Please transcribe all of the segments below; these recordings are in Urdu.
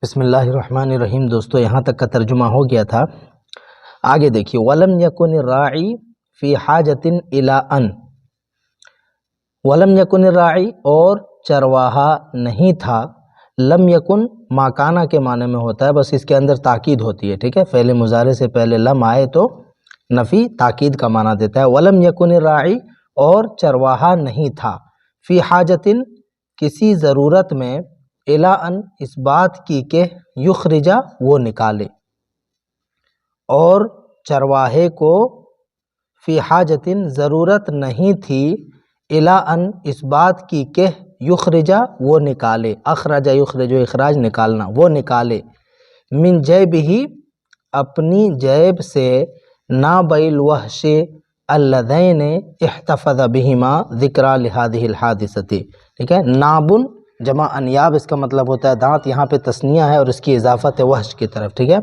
بسم اللہ الرحمن الرحیم۔ دوستو یہاں تک کا ترجمہ ہو گیا تھا، آگے دیکھیے وَلَمْ يَكُنِ الرَّاعِي فِي حَاجَةٍ إِلَىٰ أَنْ، وَلَمْ يَكُنِ الرَّاعِي اور چرواہا نہیں تھا، لم یکن ماکانہ کے معنی میں ہوتا ہے، بس اس کے اندر تاکید ہوتی ہے، ٹھیک ہے، فعل مضارع سے پہلے لم آئے تو نفی تاکید کا معنی دیتا ہے۔ وَلَمْ يَكُنِ الرَّاعِي اور چرواہا نہیں تھا، فی حاجتن کسی ضرورت میں، الا ان اس بات کی کہ یخرجا وہ نکالے، اور چرواہے کو فی حاجتن ضرورت نہیں تھی، الا ان اس بات کی کہ یخرجا وہ نکالے، اخرج یخرج اخراج نکالنا، وہ نکالے، من جیبہ اپنی جیب سے، نابع الوحش اللذین احتفظ بہما ذکرى لہذہ الحادثۃ، ٹھیک ہے، نابن جمع انیاب اس کا مطلب ہوتا ہے دانت، یہاں پہ تثنیہ ہے اور اس کی اضافت ہے وحش کی طرف، ٹھیک ہے،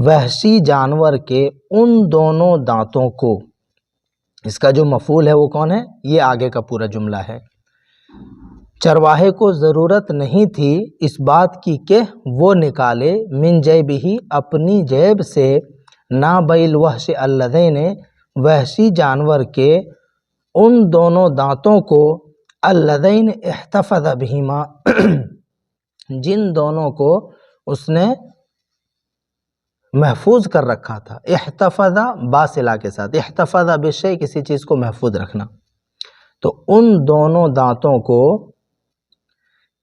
وحشی جانور کے ان دونوں دانتوں کو، اس کا جو مفعول ہے وہ کون ہے، یہ آگے کا پورا جملہ ہے، چرواہے کو ضرورت نہیں تھی اس بات کی کہ وہ نکالے، من جیبہ اپنی جیب سے، نابع الوحش اللذین وحشی جانور کے ان دونوں دانتوں کو، اللذین احتفظ بہما جن دونوں کو اس نے محفوظ کر رکھا تھا، احتفظ باصلہ کے ساتھ، احتفظ بشیء کسی چیز کو محفوظ رکھنا، تو ان دونوں دانتوں کو،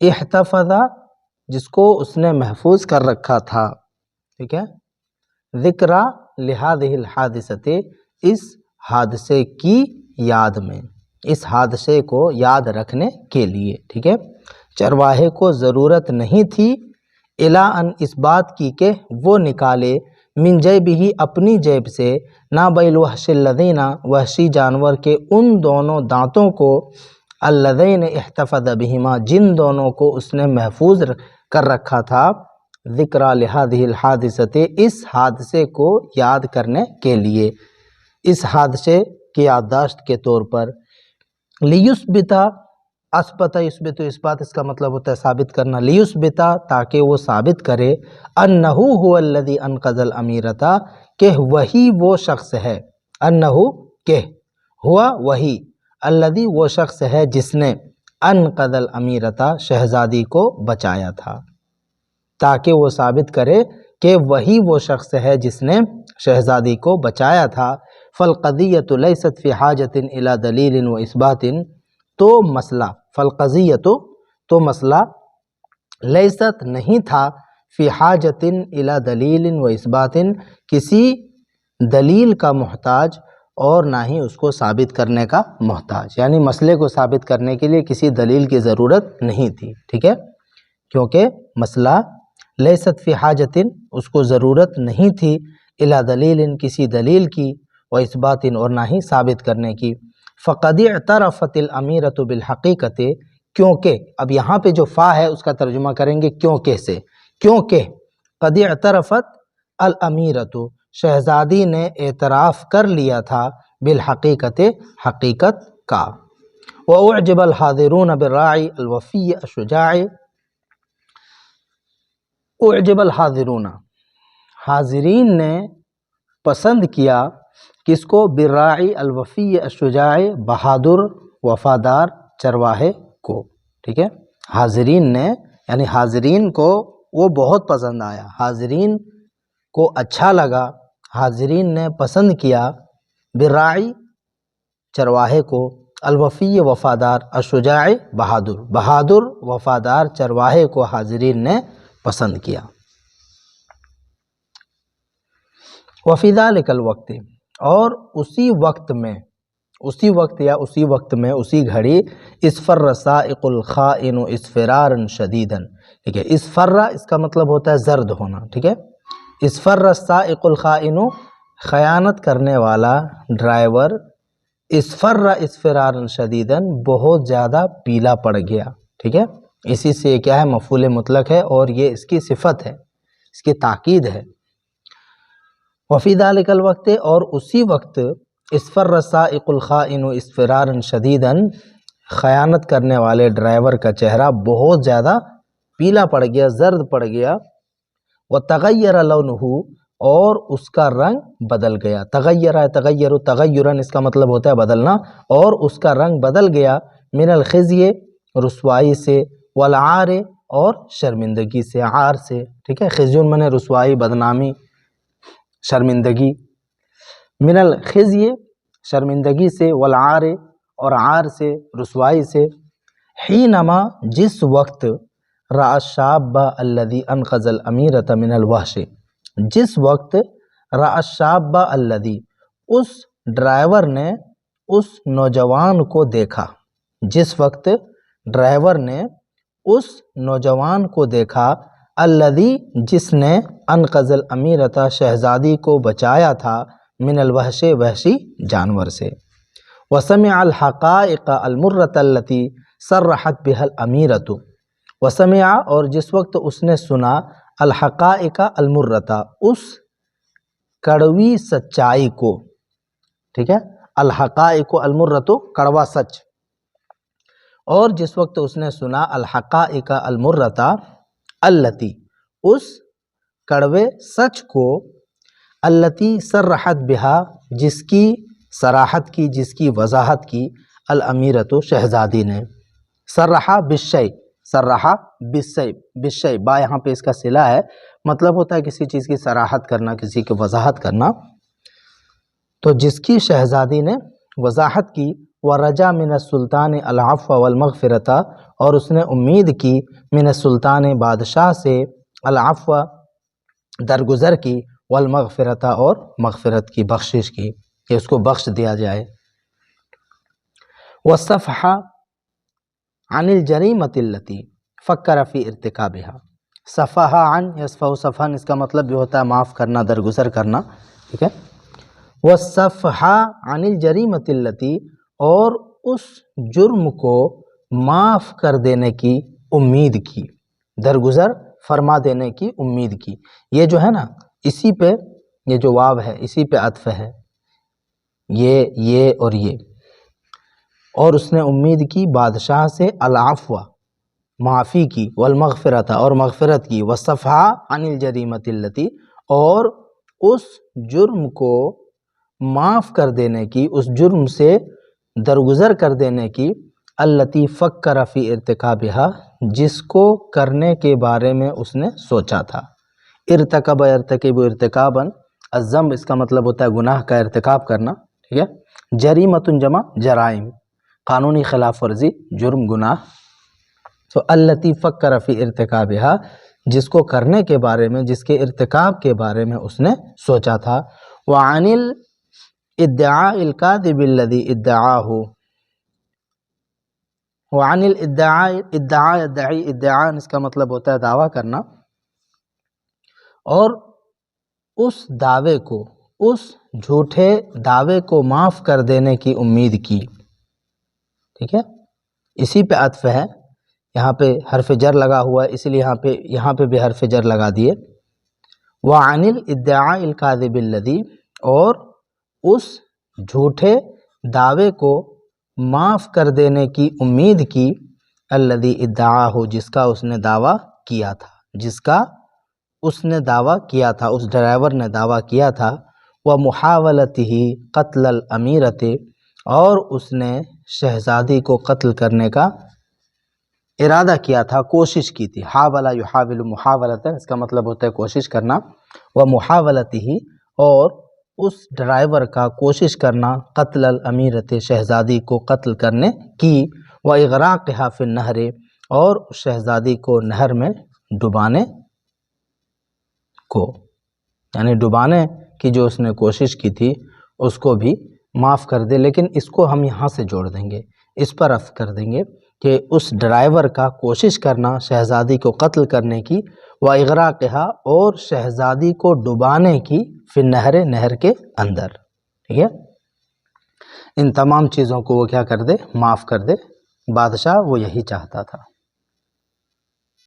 احتفظ جس کو اس نے محفوظ کر رکھا تھا، ٹھیک ہے، ذکرى لہذہ الحادثۃ اس حادثے کی یاد میں، اس حادثے کو یاد رکھنے کے لیے، ٹھیک ہے، چرواہے کو ضرورت نہیں تھی، الا ان اس بات کی کہ وہ نکالے، من جیبہ اپنی جیب سے، نابع الوحش الذین وحشی جانور کے ان دونوں دانتوں کو، الذین احتفظ بہما جن دونوں کو اس نے محفوظ کر رکھا تھا، ذکرى لہذہ الحادثۃ اس حادثے کو یاد کرنے کے لیے، اس حادثے کی یادداشت کے طور پر، لیثبتا اثبت یثبت اس بات اس کا مطلب ہوتا ہے ثابت کرنا، لیثبتا تاکہ وہ ثابت کرے، انہ هو الذی انقذ الامیرۃ کہ وہی وہ شخص ہے، انہ کہ ہوا وہی، الذی وہ شخص ہے جس نے انقذ الامیرۃ شہزادی کو بچایا تھا، تاکہ وہ ثابت کرے کہ وہی وہ شخص ہے جس نے شہزادی کو بچایا تھا، فالقضیۃ لیست فی حاجۃ الی دلیل و اثبات تو مسئلہ، فالقضیۃ تو مسئلہ، لیست نہیں تھا، فی حاجۃ الی دلیل و اثبات کسی دلیل کا محتاج اور نہ ہی اس کو ثابت کرنے کا محتاج، یعنی مسئلے کو ثابت کرنے کے لیے کسی دلیل کی ضرورت نہیں تھی، ٹھیک ہے، کیونکہ مسئلہ لیست فی حاجۃ اس کو ضرورت نہیں تھی، الی دلیل کسی دلیل کی، و اثبات اور نہ ہی ثابت کرنے کی، فقد اعترفت الامیرۃ بالحقیقت کیونکہ، اب یہاں پہ جو فا ہے اس کا ترجمہ کریں گے کیونکہ سے، کیونکہ قد اعترفت الامیرۃ شہزادی نے اعتراف کر لیا تھا، بالحقیقت حقیقت کا، واعجب الحاضرون بالراعی الوفی الشجاع، اعجب الحاضرون حاضرین نے پسند کیا، کس کو، بالراعی الوفی الشجاع بہادر وفادار چرواہے کو، ٹھیک ہے، حاضرین نے یعنی حاضرین کو وہ بہت پسند آیا، حاضرین کو اچھا لگا، حاضرین نے پسند کیا، بالراعی چرواہے کو، الوفی وفادار، الشجاع بہادر، بہادر وفادار چرواہے کو حاضرین نے پسند کیا، وفی ذلک الوقت اور اسی وقت میں، اسی وقت یا اسی وقت میں، اسی گھڑی، اصفر السائق الخائن اصفرارا شدیدا، ٹھیک ہے، اصفر اس کا مطلب ہوتا ہے زرد ہونا، ٹھیک ہے، اصفر السائق الخائن خیانت کرنے والا ڈرائیور، اصفر اصفرارا شدیدا بہت زیادہ پیلا پڑ گیا، ٹھیک ہے، اسی سے کیا ہے مفعول مطلق ہے اور یہ اس کی صفت ہے، اس کی تاکید ہے، وفی ذلک الوقت اور اسی وقت، اصفر السائق الخائن اصفرارا شدیدا خیانت کرنے والے ڈرائیور کا چہرہ بہت زیادہ پیلا پڑ گیا، زرد پڑ گیا، وتغیر لونہ اور اس کا رنگ بدل گیا، تغیر تغیر تغیرن اس کا مطلب ہوتا ہے بدلنا، اور اس کا رنگ بدل گیا، من الخزی رسوائی سے، والعار اور شرمندگی سے، عار سے، ٹھیک ہے، خزیون منے رسوائی، بدنامی، شرمندگی، من الخزی شرمندگی سے، والعار اور عار سے، رسوائی سے، حینما جس وقت رأى الشاب الذي انقذ الأمیرۃ من الوحش، جس وقت رأى الشاب الذي اس ڈرائیور نے اس نوجوان کو دیکھا، جس وقت ڈرائیور نے اس نوجوان کو دیکھا، الذي جس نے انقذ الأمیرۃ شہزادی کو بچایا تھا، من الوحش وحشی جانور سے، وسمع الحقائق المرۃ التي صرحت بها الأمیرۃ، وسمع اور جس وقت اس نے سنا، الحقائق المرۃ اس کڑوی سچائی کو، ٹھیک ہے، الحقائق المرۃ کڑوا سچ، اور جس وقت اس نے سنا الحقائق المرۃ التی اس کڑوے سچ کو، التی صرحت بہا جس کی صراحت کی، جس کی وضاحت کی، الامیرۃ شہزادی نے، صرحہ بالشیء، صرحہ بالشیء، با یہاں پہ اس کا صلہ ہے، مطلب ہوتا ہے کسی چیز کی صراحت کرنا، کسی کی وضاحت کرنا، تو جس کی شہزادی نے وضاحت کی، ورجا من السلطان العفو والمغفرۃ اور اس نے امید کی، من السلطان بادشاہ سے، العفو درگزر کی، والمغفرۃ اور مغفرت کی، بخشش کی، کہ اس کو بخش دیا جائے، والصفح عن الجریمۃ التی فکر فی ارتکابها، صفح عن یصفح صفحا اس کا مطلب بھی ہوتا ہے معاف کرنا، درگزر کرنا، ٹھیک ہے، والصفح عن الجریمۃ التی اور اس جرم کو معاف کر دینے کی امید کی، درگزر فرما دینے کی امید کی، یہ جو ہے نا اسی پہ یہ جو واو ہے اسی پہ عطف ہے، یہ اور یہ، اور اس نے امید کی بادشاہ سے، العفو معافی کی، والمغفرۃ اور مغفرت کی، والصفح عن الجریمۃ التی اور اس جرم کو معاف کر دینے کی، اس جرم سے درگزر کر دینے کی، التی فکر فی ارتکابها جس کو کرنے کے بارے میں اس نے سوچا تھا، ارتکب یرتکب ارتکابا، الذنب اس کا مطلب ہوتا ہے گناہ کا ارتکاب کرنا، ٹھیک ہے، جریمۃ جمع جرائم، قانونی خلاف ورزی، جرم، گناہ، تو التی فکر فی ارتکابها جس کو کرنے کے بارے میں، جس کے ارتکاب کے بارے میں اس نے سوچا تھا، وعن الادعاء الکاذب الذی ادعاہ، وعن الادعاء ادعاء اس کا مطلب ہوتا ہے دعویٰ کرنا، اور اس دعوے کو، اس جھوٹے دعوے کو معاف کر دینے کی امید کی، ٹھیک ہے، اسی پہ عطف ہے، یہاں پہ حرف جر لگا ہوا ہے اس لیے یہاں پہ بھی حرف جر لگا دیے، وعن الادعاء الکاذب الذی اور اس جھوٹے دعوے کو معاف کر دینے کی امید کی، الذی ادعاہ جس کا اس نے دعویٰ کیا تھا، جس کا اس نے دعویٰ کیا تھا، اس ڈرائیور نے دعویٰ کیا تھا، ومحاولتہ قتل الامیرۃ اور اس نے شہزادی کو قتل کرنے کا ارادہ کیا تھا، کوشش کی تھی، حاول یحاول محاولۃ اس کا مطلب ہوتا ہے کوشش کرنا، ومحاولتہ اور اس ڈرائیور کا کوشش کرنا، قتل الامیرۃ شہزادی کو قتل کرنے کی، واغراقها فی النہر اور شہزادی کو نہر میں ڈبانے کو، یعنی ڈبانے کی جو اس نے کوشش کی تھی اس کو بھی معاف کر دے، لیکن اس کو ہم یہاں سے جوڑ دیں گے، اس پر عطف کر دیں گے کہ اس ڈرائیور کا کوشش کرنا شہزادی کو قتل کرنے کی، وَإِغْرَاقِهَا اور شہزادی کو ڈبانے کی، فی النہر نہر کے اندر، ٹھیک ہے، ان تمام چیزوں کو وہ کیا کر دے، معاف کر دے، بادشاہ وہ یہی چاہتا تھا۔